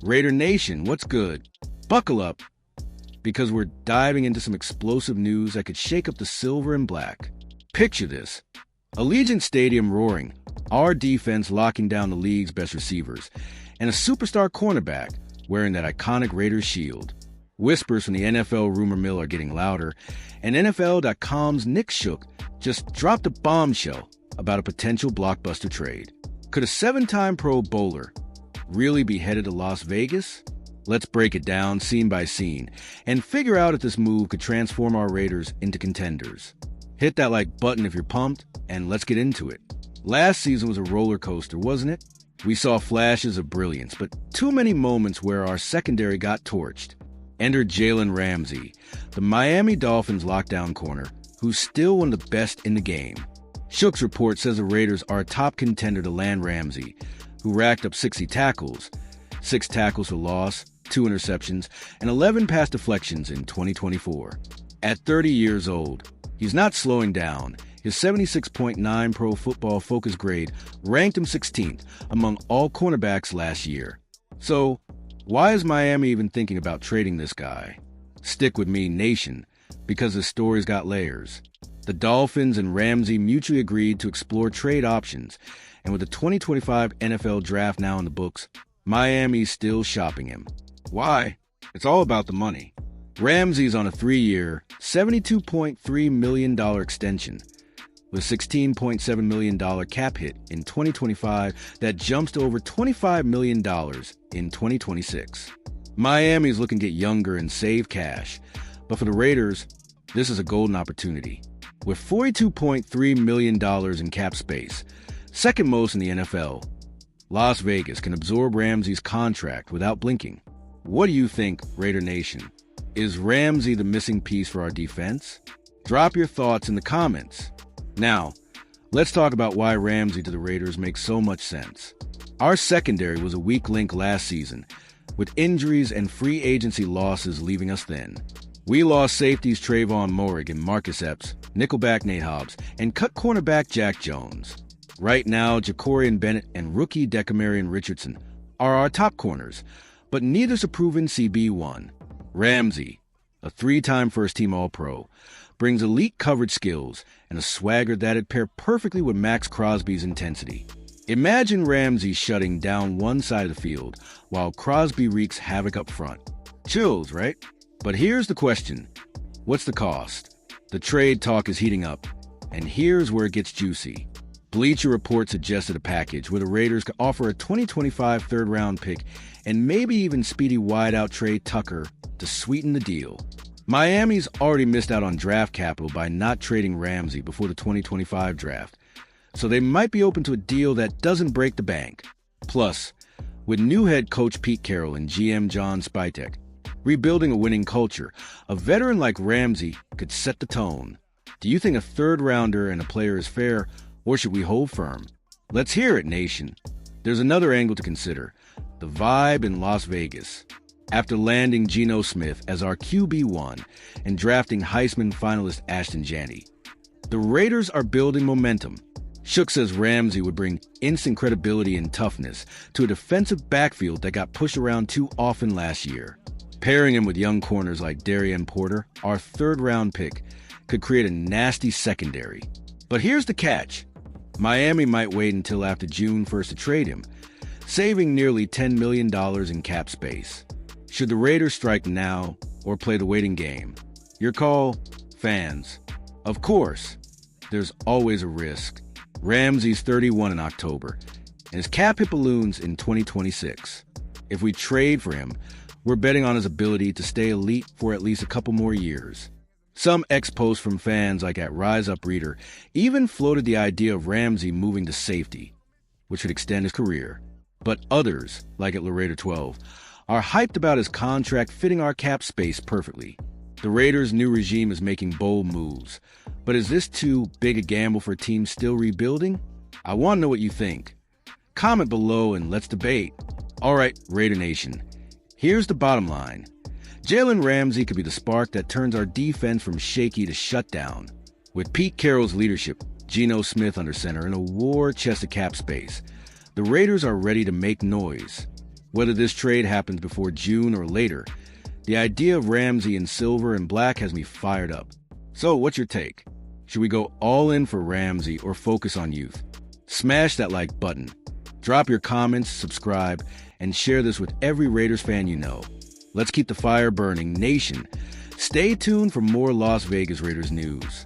Raider Nation, what's good? Buckle up, because we're diving into some explosive news that could shake up the silver and black. Picture this. Allegiant Stadium roaring, our defense locking down the league's best receivers, and a superstar cornerback wearing that iconic Raiders shield. Whispers from the NFL rumor mill are getting louder, and NFL.com's Nick Shook just dropped a bombshell about a potential blockbuster trade. Could a 7-time Pro Bowler really be headed to Las Vegas? Let's break it down scene by scene and figure out if this move could transform our Raiders into contenders. Hit that like button if you're pumped, and let's get into it. Last season was a roller coaster, wasn't it? We saw flashes of brilliance, but too many moments where our secondary got torched. Enter Jalen Ramsey, the Miami Dolphins lockdown corner, who's still one of the best in the game. Shook's report says the Raiders are a top contender to land Ramsey, who racked up 60 tackles, 6 tackles for loss, 2 interceptions, and 11 pass deflections in 2024. At 30 years old, he's not slowing down. His 76.9 Pro Football Focus grade ranked him 16th among all cornerbacks last year. So, why is Miami even thinking about trading this guy? Stick with me, Nation, because this story's got layers. The Dolphins and Ramsey mutually agreed to explore trade options, and with the 2025 NFL Draft now in the books, Miami's still shopping him. Why? It's all about the money. Ramsey's on a 3-year, $72.3 million extension, with a $16.7 million cap hit in 2025 that jumps to over $25 million in 2026. Miami's looking to get younger and save cash, but for the Raiders, this is a golden opportunity. With $42.3 million in cap space, second most in the NFL, Las Vegas can absorb Ramsey's contract without blinking. What do you think, Raider Nation? Is Ramsey the missing piece for our defense? Drop your thoughts in the comments. Now, let's talk about why Ramsey to the Raiders makes so much sense. Our secondary was a weak link last season, with injuries and free agency losses leaving us thin. We lost safeties Trayvon Moehrig and Marcus Epps, nickelback Nate Hobbs, and cut cornerback Jack Jones. Right now, Jacorian Bennett and rookie Decamarion Richardson are our top corners, but neither's a proven CB1. Ramsey, a 3-time first-team All-Pro, brings elite coverage skills and a swagger that'd pair perfectly with Max Crosby's intensity. Imagine Ramsey shutting down one side of the field while Crosby wreaks havoc up front. Chills, right? But here's the question. What's the cost? The trade talk is heating up, and here's where it gets juicy. Bleacher Report suggested a package where the Raiders could offer a 2025 third-round pick and maybe even speedy wideout Trey Tucker to sweeten the deal. Miami's already missed out on draft capital by not trading Ramsey before the 2025 draft, so they might be open to a deal that doesn't break the bank. Plus, with new head coach Pete Carroll and GM John Spytek rebuilding a winning culture, a veteran like Ramsey could set the tone. Do you think a third-rounder and a player is fair, or should we hold firm? Let's hear it, Nation. There's another angle to consider, the vibe in Las Vegas. After landing Geno Smith as our QB1 and drafting Heisman finalist Ashton Janney, the Raiders are building momentum. Shook says Ramsey would bring instant credibility and toughness to a defensive backfield that got pushed around too often last year. Pairing him with young corners like Darian Porter, our third-round pick, could create a nasty secondary. But here's the catch. Miami might wait until after June 1st to trade him, saving nearly $10 million in cap space. Should the Raiders strike now or play the waiting game? Your call, fans. Of course, there's always a risk. Ramsey's 31 in October, and his cap hit balloons in 2026. If we trade for him, we're betting on his ability to stay elite for at least a couple more years. Some ex-posts from fans like at Rise Up Reader even floated the idea of Ramsey moving to safety, which would extend his career. But others, like at Laredo 12, are hyped about his contract fitting our cap space perfectly. The Raiders' new regime is making bold moves, but is this too big a gamble for a team still rebuilding? I want to know what you think. Comment below and let's debate. All right, Raider Nation, here's the bottom line. Jalen Ramsey could be the spark that turns our defense from shaky to shut down. With Pete Carroll's leadership, Geno Smith under center, and a war chest of cap space, the Raiders are ready to make noise. Whether this trade happens before June or later, the idea of Ramsey in silver and black has me fired up. So, what's your take? Should we go all in for Ramsey or focus on youth? Smash that like button. Drop your comments, subscribe, and share this with every Raiders fan you know. Let's keep the fire burning. Nation, stay tuned for more Las Vegas Raiders news.